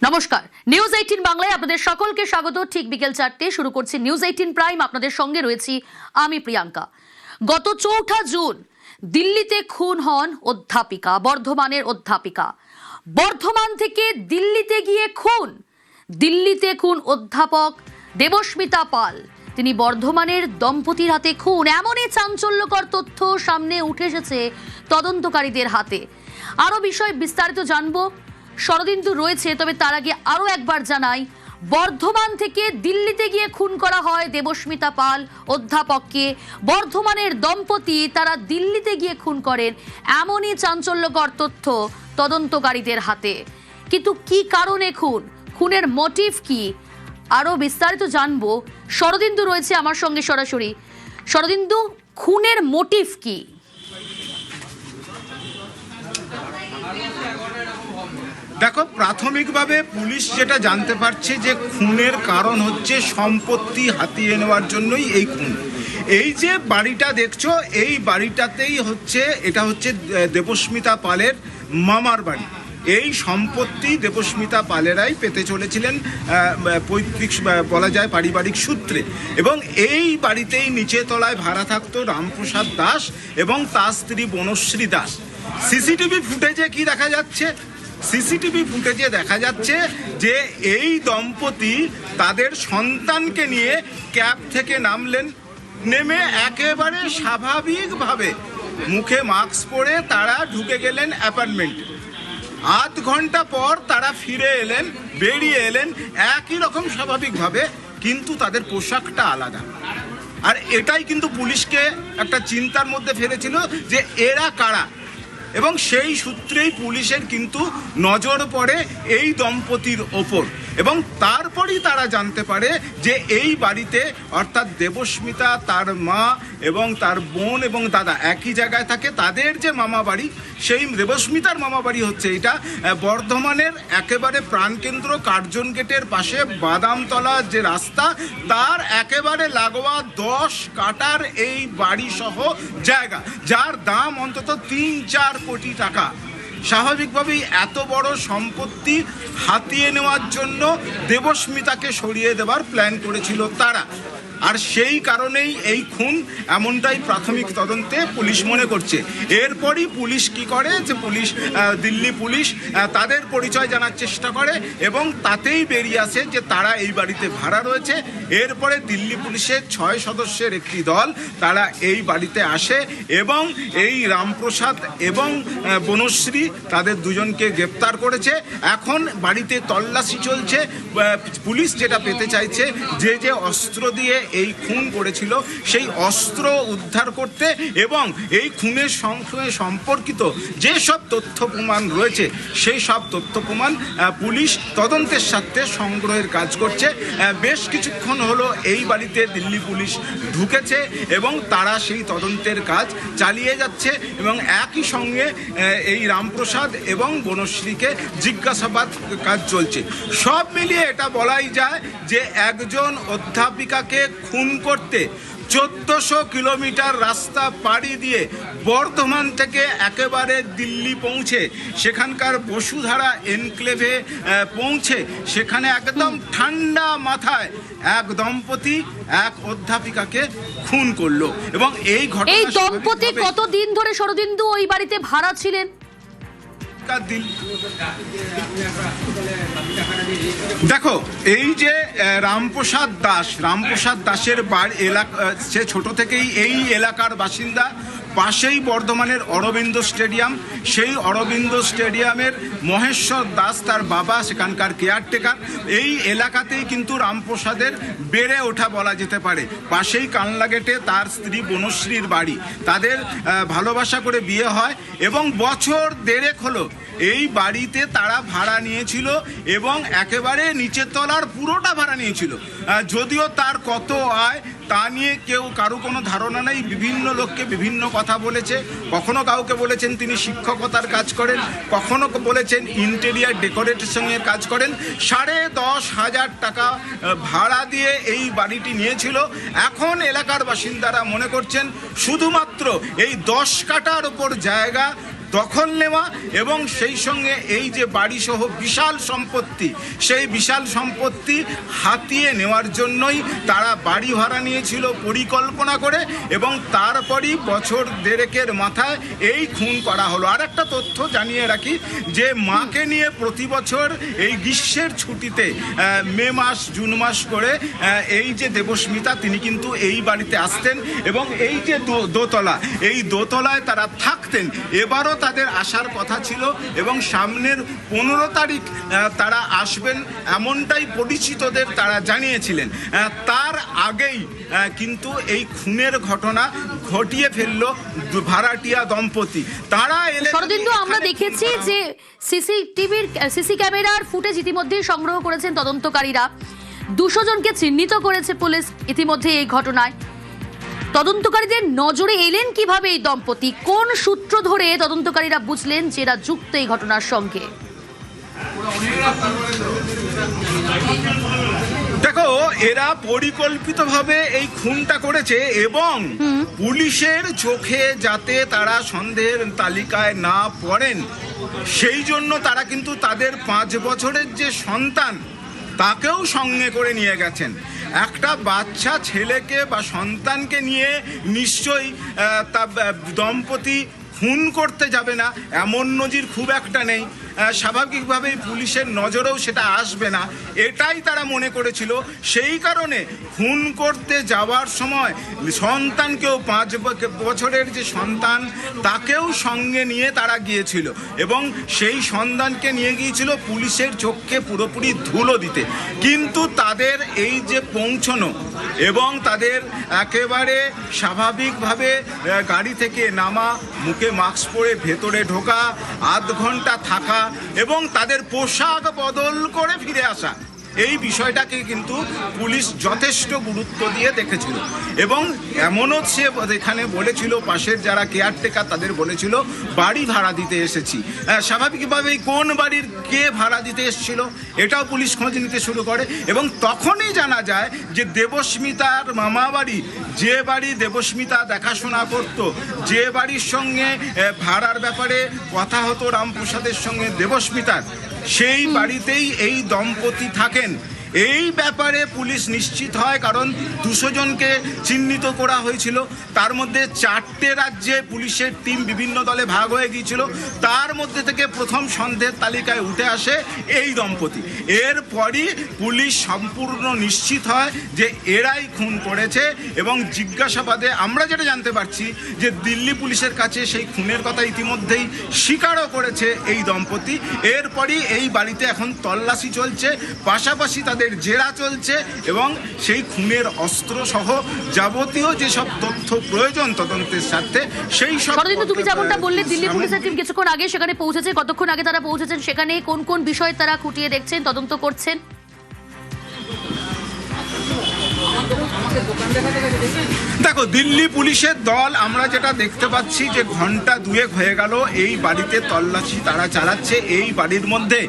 নমস্কার, নিউজ 18 বাংলায় আপনাদের সকলকে স্বাগত। ঠিক বিকেল 4টে শুরু করছি নিউজ 18 প্রাইম। আপনাদের সঙ্গে রয়েছি আমি প্রিয়াঙ্কা। গত 4 জুন দিল্লিতে খুন হন অধ্যাপিকা, বর্ধমানের অধ্যাপিকা। বর্ধমান থেকে দিল্লিতে গিয়ে খুন, দিল্লিতে খুন অধ্যাপক দেবস্মিতা পাল। তিনি বর্ধমানের দম্পতির হাতে খুন। এমনই চাঞ্চল্যকর তথ্য সামনে উঠে এসেছে তদন্তকারীদের হাতে। আরো বিষয় বিস্তারিত জানবো, শরদিন্দু রয়েছে, তবে তার আগে আরো একবার জানাই, বর্ধমান থেকে দিল্লিতে গিয়ে খুন করা হয় দেবস্মিতা পাল অধ্যাপককে। বর্ধমানের দম্পতি তারা দিল্লিতে গিয়ে খুন করেন, এমনই চাঞ্চল্যকর তথ্য তদন্তকারীদের হাতে। কিন্তু কি কারণে খুন, খুনের মোটিভ কি, আরো বিস্তারিত জানবো। শরদিন্দু রয়েছে আমার সঙ্গে সরাসরি। শরদিন্দু, খুনের মোটিভ কি? দেখো, প্রাথমিকভাবে পুলিশ যেটা জানতে পারছে যে খুনের কারণ হচ্ছে সম্পত্তি হাতিয়ে নেওয়ার জন্যই এই খুন। এই যে বাড়িটা দেখছো, এই বাড়িটাতেই এটা হচ্ছে দেবস্মিতা পালের মামার বাড়ি। এই সম্পত্তি দেবস্মিতা পালেরাই পেতে চলেছিলেন পৈতৃক বলা যায় পারিবারিক সূত্রে। এবং এই বাড়িতেই নিচে তলায় ভাড়া থাকতো রামপ্রসাদ দাস এবং তার স্ত্রী বনশ্রী দাস। সিসিটিভি ফুটেজে কি দেখা যাচ্ছে? সিসিটিভি ফুটেজে দেখা যাচ্ছে যে এই দম্পতি তাদের সন্তানকে নিয়ে ক্যাব থেকে নামলেন। নেমে একেবারে স্বাভাবিকভাবে মুখে মাস্ক পরে তারা ঢুকে গেলেন অ্যাপার্টমেন্টে। আধ ঘন্টা পর তারা ফিরে এলেন, বেরিয়ে এলেন একই রকম স্বাভাবিকভাবে, কিন্তু তাদের পোশাকটা আলাদা। আর এটাই কিন্তু পুলিশকে একটা চিন্তার মধ্যে ফেলেছিল যে এরা কারা। এবং সেই সূত্রেই পুলিশের কিন্তু নজর পড়ে এই দম্পতির ওপর। এবং তারপরই তারা জানতে পারে যে এই বাড়িতে, অর্থাৎ দেবস্মিতা, তার মা এবং তার বোন এবং দাদা একই জায়গায় থাকে। তাদের যে মামা বাড়ি, সেই দেবস্মিতার মামা বাড়ি হচ্ছে এটা বর্ধমানের একেবারে প্রাণকেন্দ্র কার্জন গেটের পাশে বাদামতলা যে রাস্তা, তার একেবারে লাগোয়া 10 কাঠার এই বাড়ি সহ জায়গা, যার দাম অন্তত 3-4 কোটি টাকা। স্বাভাবিকভাবেই এত বড় সম্পত্তি হাতিয়ে নেওয়ার জন্য দেবস্মিতাকে সরিয়ে দেওয়ার প্ল্যান করেছিল তারা। আর সেই কারণেই এই খুন, এমনটাই প্রাথমিক তদন্তে পুলিশ মনে করছে। এরপরই পুলিশ কি করে, যে দিল্লি পুলিশ তাদের পরিচয় জানার চেষ্টা করে এবং তাতেই বেরিয়ে আসে যে তারা এই বাড়িতে ভাড়া রয়েছে। এরপরে দিল্লি পুলিশের 6 সদস্যের একটি দল তারা এই বাড়িতে আসে এবং এই রামপ্রসাদ এবং বনশ্রী তাদের দুজনকে গ্রেপ্তার করেছে। এখন বাড়িতে তল্লাশি চলছে। পুলিশ যেটা পেতে চাইছে, যে অস্ত্র দিয়ে এই খুন করেছিল সেই অস্ত্র উদ্ধার করতে এবং এই খুনের সঙ্গে সম্পর্কিত যে সব তথ্য প্রমাণ রয়েছে সেই সব তথ্য প্রমাণ পুলিশ তদন্তের সাথে সংগ্রহের কাজ করছে। বেশ কিছুক্ষণ হলো এই বাড়িতে দিল্লি পুলিশ ঢুকেছে এবং তারা সেই তদন্তের কাজ চালিয়ে যাচ্ছে এবং একই সঙ্গে এই রামপ্রসাদ এবং বনশ্রীকে জিজ্ঞাসাবাদ কাজ চলছে। সব মিলিয়ে এটা বলাই যায় যে একজন অধ্যাপিকাকে খুন করতে 1400 কিলোমিটার রাস্তা পাড়ি দিয়ে বর্ধমান থেকে একেবারে দিল্লি পৌঁছে, সেখানকার বসুধারা এনক্লেভে পৌঁছে, সেখানে একদম ঠান্ডা মাথায় এক দম্পতি এক অধ্যাপিকাকে খুন করলো। এবং এই ঘটনা, এই দম্পতি কতদিন ধরে শরদিন্দু ওই বাড়িতে ভাড়া ছিলেন? দেখো, এই যে রামপ্রসাদ দাসের বাড়ি এলাকা, সে ছোট থেকেই এই এলাকার বাসিন্দা। পাশেই বর্ধমানের অরবিন্দ স্টেডিয়াম, সেই অরবিন্দ স্টেডিয়ামের মহেশ্বর দাস তার বাবা, সেখানকার কেয়ারটেকার। এই এলাকাতেই কিন্তু রামপ্রসাদের বেড়ে ওঠা বলা যেতে পারে। পাশেই কানলা গেটে তার স্ত্রী বনশ্রীর বাড়ি। তাদের ভালোবাসা করে বিয়ে হয় এবং বছর 1.5 হলো এই বাড়িতে তারা ভাড়া নিয়েছিল এবং একেবারে নিচের তলার পুরোটা ভাড়া নিয়েছিল। যদিও তার কত আয় তা নিয়ে কারো কোনো ধারণা নেই। বিভিন্ন লোককে বিভিন্ন কথা বলেছে। কখনো কাউকে বলেছেন তিনি শিক্ষকতার কাজ করেন, কখনো বলেছেন ইন্টেরিয়ার ডেকোরেশনের কাজ করেন। 10,500 টাকা ভাড়া দিয়ে এই বাড়িটি নিয়েছিল। এখন এলাকার বাসিন্দারা মনে করছেন শুধুমাত্র এই 10 কাঠার ওপর জায়গা দখল নেওয়া এবং সেই সঙ্গে এই যে বাড়িসহ বিশাল সম্পত্তি, সেই বিশাল সম্পত্তি হাতিয়ে নেওয়ার জন্যই তারা বাড়ি ভাড়া নিয়েছিল পরিকল্পনা করে, এবং তারপরই বছর দেড়েকের মাথায় এই খুন করা হলো। আর একটা তথ্য জানিয়ে রাখি যে মাকে নিয়ে প্রতি বছর এই গ্রীষ্মের ছুটিতে মে মাস জুন মাস করে এই যে দেবস্মিতা তিনি কিন্তু এই বাড়িতে আসতেন এবং এই যে দোতলা, এই দোতলায় তারা থাকতেন। এবারও তাদের আসার কথা ছিল এবং সামনের 15 তারিখ তারা আসবেন এমনটাই পরিচিতদের তারা জানিয়েছিলেন। তার আগেই কিন্তু এই খুনের ঘটনা ঘটিয়ে ফেললো ভাড়াটিয়া দম্পতি। তারা শরদিন্দু, আমরা দেখেছি যে সিসি ক্যামেরার ফুটেজ ইতিমধ্যেই সংগ্রহ করেছেন তদন্তকারীরা। 200 জনকে চিহ্নিত করেছে পুলিশ ইতিমধ্যে এই ঘটনায়। তদন্তকারীদের নজরে এলেন কিভাবে এই দম্পতি? কোন সূত্র ধরে তদন্তকারীরা বুঝলেন যে এরা যুক্ত এই ঘটনার সঙ্গে? দেখো, এরা পরিকল্পিতভাবে এই খুনটা করেছে এবং পুলিশের চোখে যাতে তারা সন্দেহের তালিকায় না পড়েন সেই জন্য তারা কিন্তু তাদের 5 বছরের যে সন্তান তাকেও সঙ্গে করে নিয়ে গেছেন। একটা বাচ্চা ছেলেকে বা সন্তানকে নিয়ে নিশ্চয়ই তা দম্পতি খুন করতে যাবে না, এমন নজির খুব একটা নেই। স্বাভাবিকভাবেই পুলিশের নজরেও সেটা আসবে না, এটাই তারা মনে করেছিল। সেই কারণে খুন করতে যাওয়ার সময় সন্তানকেও 5 বছরের যে সন্তান তাকেও সঙ্গে নিয়ে তারা গিয়েছিল এবং সেই সন্তানকে নিয়ে গিয়েছিল পুলিশের চোখকে পুরোপুরি ধুলো দিতে। কিন্তু তাদের এই যে পৌঁছনো এবং তাদের একেবারে স্বাভাবিকভাবে গাড়ি থেকে নামা, মুখে মাস্ক পরে ভেতরে ঢোকা, আধ ঘন্টা থাকা এবং তাদের পোশাক বদল করে ফিরে আসা, এই বিষয়টাকে কিন্তু পুলিশ যথেষ্ট গুরুত্ব দিয়ে দেখেছিল। এবং এমনও সে এখানে বলেছিল, পাশের যারা কেয়ারটেকার তাদের বলেছিল বাড়ি ভাড়া দিতে এসেছি। স্বাভাবিকভাবেই কোন বাড়ির কে ভাড়া দিতে এসেছিল এটাও পুলিশ খোঁজ নিতে শুরু করে এবং তখনই জানা যায় যে দেবস্মিতার মামা বাড়ি, যে বাড়ি দেবস্মিতা দেখাশোনা করত, যে বাড়ির সঙ্গে ভাড়ার ব্যাপারে কথা হতো রামপ্রসাদের সঙ্গে দেবস্মিতার, সেই বাড়িতেই এই দম্পতি থাকেন। এই ব্যাপারে পুলিশ নিশ্চিত হয় কারণ 200 জনকে চিহ্নিত করা হয়েছিল, তার মধ্যে 4টে রাজ্যে পুলিশের টিম বিভিন্ন দলে ভাগ হয়ে গিয়েছিল, তার মধ্যে থেকে প্রথম সন্দেহের তালিকায় উঠে আসে এই দম্পতি। এরপরই পুলিশ সম্পূর্ণ নিশ্চিত হয় যে এরাই খুন করেছে এবং জিজ্ঞাসাবাদে আমরা যেটা জানতে পারছি যে দিল্লি পুলিশের কাছে সেই খুনের কথা ইতিমধ্যেই স্বীকারও করেছে এই দম্পতি। এরপরই এই বাড়িতে এখন তল্লাশি চলছে, পাশাপাশি তাদের জেরা চলছে এবং সেই খুনের অস্ত্র সহ যাবতীয় যেসব তথ্য প্রয়োজন তদন্তের স্বার্থে সেই সব। তুমি যেমনটা বললে দিল্লি পুলিশের টিম কিছুক্ষণ আগে সেখানে পৌঁছেছে, কতক্ষণ আগে তারা পৌঁছেছেন, সেখানে কোন কোন বিষয় তারা খুঁটিয়ে দেখছেন, তদন্ত করছেন? দেখো, দিল্লি পুলিশের দল আমরা যেটা দেখতে পাচ্ছি যে ঘন্টা 2 হয়ে গেল এই বাড়িতে তল্লাশি তারা চালাচ্ছে। এই বাড়ির মধ্যে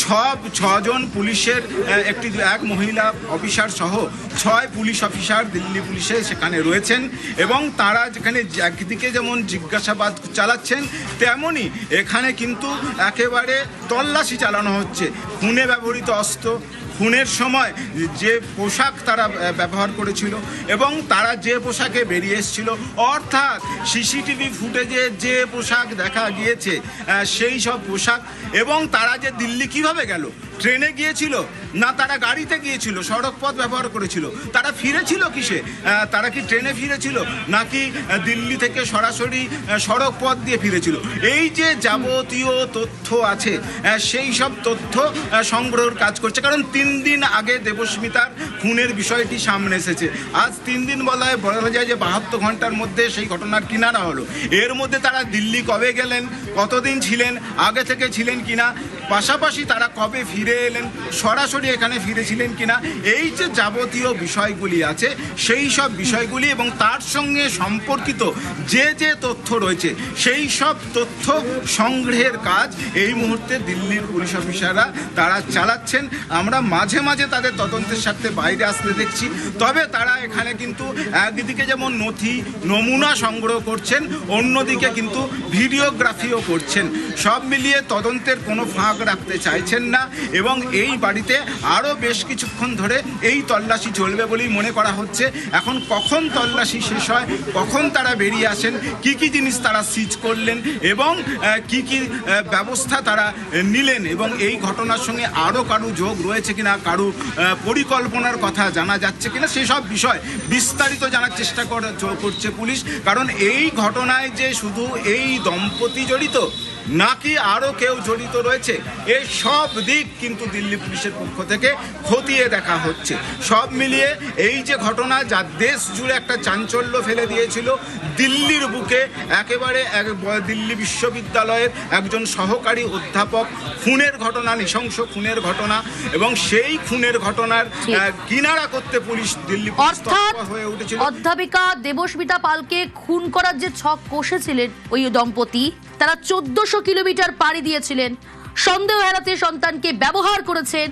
6 জন পুলিশের এক মহিলা অফিসার সহ 6 পুলিশ অফিসার দিল্লি পুলিশে সেখানে রয়েছেন এবং তারা যেখানে একদিকে যেমন জিজ্ঞাসাবাদ চালাচ্ছেন তেমনই এখানে কিন্তু একেবারে তল্লাশি চালানো হচ্ছে। খুনে ব্যবহৃত অস্ত্র, খুনের সময় যে পোশাক তারা ব্যবহার করেছিল এবং তারা যে পোশাকে বেরিয়ে এসেছিল, অর্থাৎ সিসিটিভি ফুটেজে যে পোশাক দেখা গিয়েছে সেই সব পোশাক, এবং তারা যে দিল্লি কিভাবে গেল, ট্রেনে গিয়েছিল না তারা গাড়িতে গিয়েছিল, সড়ক পথ ব্যবহার করেছিল, তারা ফিরেছিল কিসে, তারা কি ট্রেনে ফিরেছিল নাকি দিল্লি থেকে সরাসরি সড়ক পথ দিয়ে ফিরেছিল, এই যে যাবতীয় তথ্য আছে সেই সব তথ্য সংগ্রহের কাজ করছে। কারণ 3 দিন আগে দেবস্মিতার খুনের বিষয়টি সামনে এসেছে, আজ 3 দিন বলা যায় যে 72 ঘন্টার মধ্যে সেই ঘটনার কিনারা হলো। এর মধ্যে তারা দিল্লি কবে গেলেন, কতদিন ছিলেন, আগে থেকে ছিলেন কিনা, পাশাপাশি তারা কবে ফিরে এলেন, সরাসরি এখানে ফিরেছিলেন কিনা, এই যে যাবতীয় বিষয়গুলি আছে সেই সব বিষয়গুলি এবং তার সঙ্গে সম্পর্কিত যে যে তথ্য রয়েছে সেই সব তথ্য সংগ্রহের কাজ এই মুহূর্তে দিল্লির পুলিশ অফিসাররা তারা চালাচ্ছেন। আমরা মাঝে মাঝে তাদের তদন্তের স্বার্থে বাইরে আসতে দেখছি, তবে তারা এখানে কিন্তু একদিকে যেমন নথি নমুনা সংগ্রহ করছেন, অন্যদিকে কিন্তু ভিডিওগ্রাফিও করছেন। সব মিলিয়ে তদন্তের কোনো ফাঁক রাখতে চাইছেন না এবং এই বাড়িতে আরও বেশ কিছুক্ষণ ধরে এই তল্লাশি চলবে বলেই মনে করা হচ্ছে। এখন কখন তল্লাশি শেষ হয়, কখন তারা বেরিয়ে আসেন, কি কি জিনিস তারা সিজ করলেন এবং কি কি ব্যবস্থা তারা নিলেন এবং এই ঘটনার সঙ্গে আরও কারো যোগ রয়েছে কিনা, কারো পরিকল্পনার কথা জানা যাচ্ছে কিনা, সেসব বিষয় বিস্তারিত জানার চেষ্টা করছে পুলিশ। কারণ এই ঘটনায় যে শুধু এই দম্পতি জড়িত নাকি আরও কেউ জড়িত রয়েছে, এই সব দিক কিন্তু দিল্লি পুলিশের পক্ষ থেকে খতিয়ে দেখা হচ্ছে। সব মিলিয়ে এই যে ঘটনা যা দেশ জুড়ে একটা চাঞ্চল্য ফেলে দিয়েছিল, দিল্লির বুকে একেবারে দিল্লি বিশ্ববিদ্যালয়ের একজন সহকারী অধ্যাপক খুনের ঘটনা, নৃশংস খুনের ঘটনা, এবং সেই খুনের ঘটনার কিনারা করতে পুলিশ দিল্লি হয়ে উঠেছিল। অধ্যাপিকা দেবস্মিতা পালকে খুন করার যে ছক কষেছিলেন ওই দম্পতি, তারা 1400 কিলোমিটার পাড়ি দিয়েছিলেন, সন্দেহ এড়াতে সন্তানকে ব্যবহার করেছেন,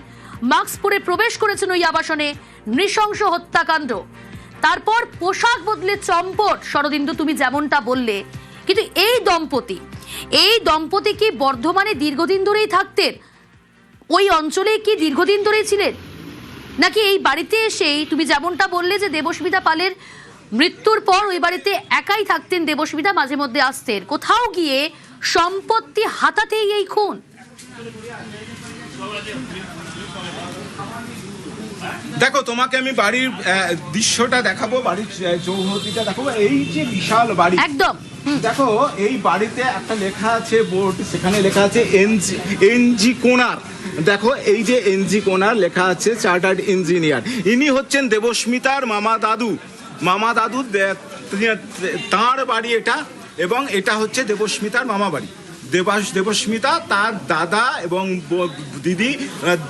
মাস্ক পরে প্রবেশ করেছেন ওই আবাসনে, নৃশংস হত্যাকাণ্ড। তারপর পোশাক বদলে চম্পট। শরদিন্দু, তুমি যেমনটা বললে, কিন্তু এই দম্পতি কি বর্ধমানে দীর্ঘদিন ধরেই থাকতেন? ওই অঞ্চলে কি দীর্ঘদিন ধরেই ছিলেন, নাকি এই বাড়িতে এসেই, তুমি যেমনটা বললে যে দেবস্মিতা পালের মৃত্যুর পর ওই বাড়িতে একাই থাকতেন দেবস্মিতা, মাঝে মধ্যে আসতেন, কোথাও গিয়ে সম্পত্তি হাতাতেই এই খুন? দেখো, তোমাকে আমি বাড়ির দৃশ্যটা দেখাবো, বাড়ির চৌহদ্দিটা দেখাবো। এই যে বিশাল বাড়ি, একদম দেখো এই বাড়িতে একটা লেখা আছে বোর্ড, সেখানে লেখা আছে এনজি কোনার। দেখো এই যে এনজি কোনার লেখা আছে, চার্টার্ড ইঞ্জিনিয়ার। ইনি হচ্ছেন দেবস্মিতার মামা দাদু তাঁর বাড়ি এটা, এবং এটা হচ্ছে দেবস্মিতার মামা বাড়ি। দেবস্মিতা, তার দাদা এবং দিদি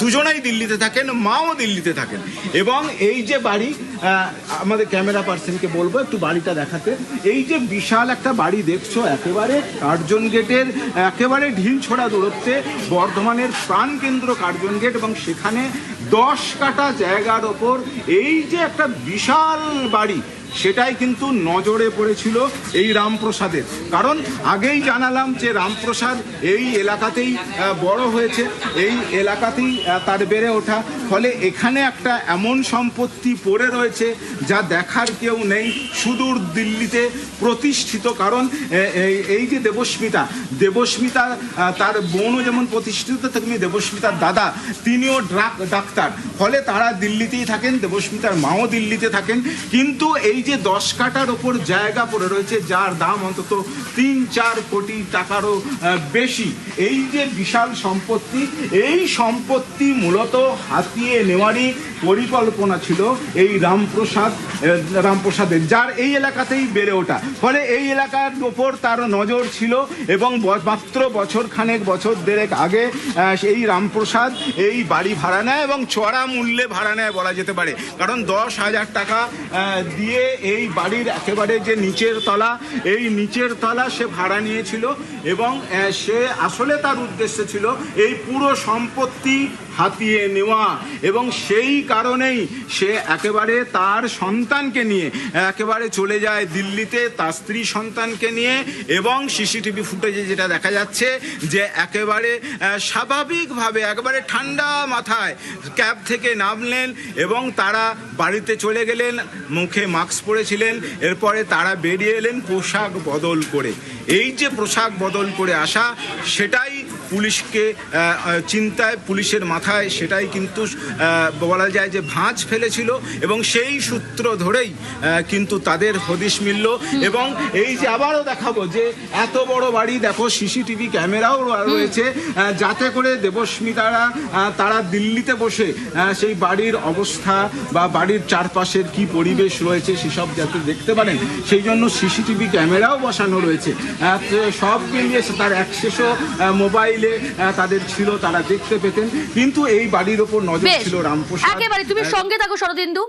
দুজনেই দিল্লিতে থাকেন, মাও দিল্লিতে থাকেন। এবং এই যে বাড়ি, আমাদের ক্যামেরা পার্সনকে বলবো একটু বাড়িটা দেখাতে। এই যে বিশাল একটা বাড়ি দেখছো, একেবারে কার্জন গেটের একেবারে ঢিলছোড়া দূরত্বে বর্ধমানের প্রাণকেন্দ্র কার্জন গেট, এবং সেখানে 10 কাঠা জায়গার ওপর এই যে একটা বিশাল বাড়ি, সেটাই কিন্তু নজরে পড়েছিল এই রামপ্রসাদের। কারণ আগেই জানালাম যে রামপ্রসাদ এই এলাকাতেই বড় হয়েছে, এই এলাকাতেই তার বেড়ে ওঠা, ফলে এখানে একটা এমন সম্পত্তি পড়ে রয়েছে যা দেখার কেউ নেই, সুদূর দিল্লিতে প্রতিষ্ঠিত। কারণ এই যে দেবস্মিতা তার বোনও যেমন প্রতিষ্ঠিত, তেমনি দেবস্মিতার দাদা তিনিও ডাক্তার, ফলে তারা দিল্লিতেই থাকেন, দেবস্মিতার মাও দিল্লিতে থাকেন। কিন্তু এই যে 10 কাঠার ওপর জায়গা পড়ে রয়েছে, যার দাম অন্তত 3-4 কোটি টাকারও বেশি, এই যে বিশাল সম্পত্তি, এই সম্পত্তি মূলত হাতিয়ে নেওয়ারই পরিকল্পনা ছিল এই রামপ্রসাদের, যার এই এলাকাতেই বেড়ে ওঠা। ফলে এই এলাকার ওপর তার নজর ছিল, এবং মাত্র বছর দেড়েক আগে এই রামপ্রসাদ এই বাড়ি ভাড়া নেয়, এবং চড়া মূল্যে ভাড়া নেয় বলা যেতে পারে। কারণ 10,000 টাকা দিয়ে এই বাড়ির একেবারে যে নিচের তলা সে ভাড়া নিয়েছিল, এবং সে আসলে তার উদ্দেশ্য ছিল এই পুরো সম্পত্তি হাতিয়ে নেওয়া, এবং সেই কারণেই সে একেবারে তার সন্তানকে নিয়ে একেবারে চলে যায় দিল্লিতে, তার স্ত্রী সন্তানকে নিয়ে। এবং সিসিটিভি ফুটেজে যেটা দেখা যাচ্ছে যে একেবারে স্বাভাবিকভাবে একেবারে ঠান্ডা মাথায় ক্যাব থেকে নামলেন এবং তারা বাড়িতে চলে গেলেন, মুখে মাস্ক পরেছিলেন, এরপরে তারা বেরিয়ে এলেন পোশাক বদল করে। এই যে পোশাক বদল করে আসা, সেটাই পুলিশকে চিন্তায়, পুলিশের মাথায় সেটাই কিন্তু বলা যায় যে ভাঁজ ফেলেছিল, এবং সেই সূত্র ধরেই কিন্তু তাদের হদিশ মিলল। এবং এই যে আবারও দেখাবো যে এত বড় বাড়ি, দেখো সিসিটিভি ক্যামেরাও রয়েছে, যাতে করে দেবস্মিতারা তারা দিল্লিতে বসে সেই বাড়ির অবস্থা বা বাড়ির চারপাশের কি পরিবেশ রয়েছে সেসব যাতে দেখতে পারেন, সেই জন্য সিসিটিভি ক্যামেরাও বসানো রয়েছে। সব মিলিয়ে তার অ্যাক্সেসও মোবাইল মোবাইলে তাদের ছিল, তারা দেখতে পেতেন, কিন্তু এই বাড়ির ওপর নজর বেশ, ছিল রামপ্রসাদ। একেবারে তুমি সঙ্গে থাকো শরদিন্দু।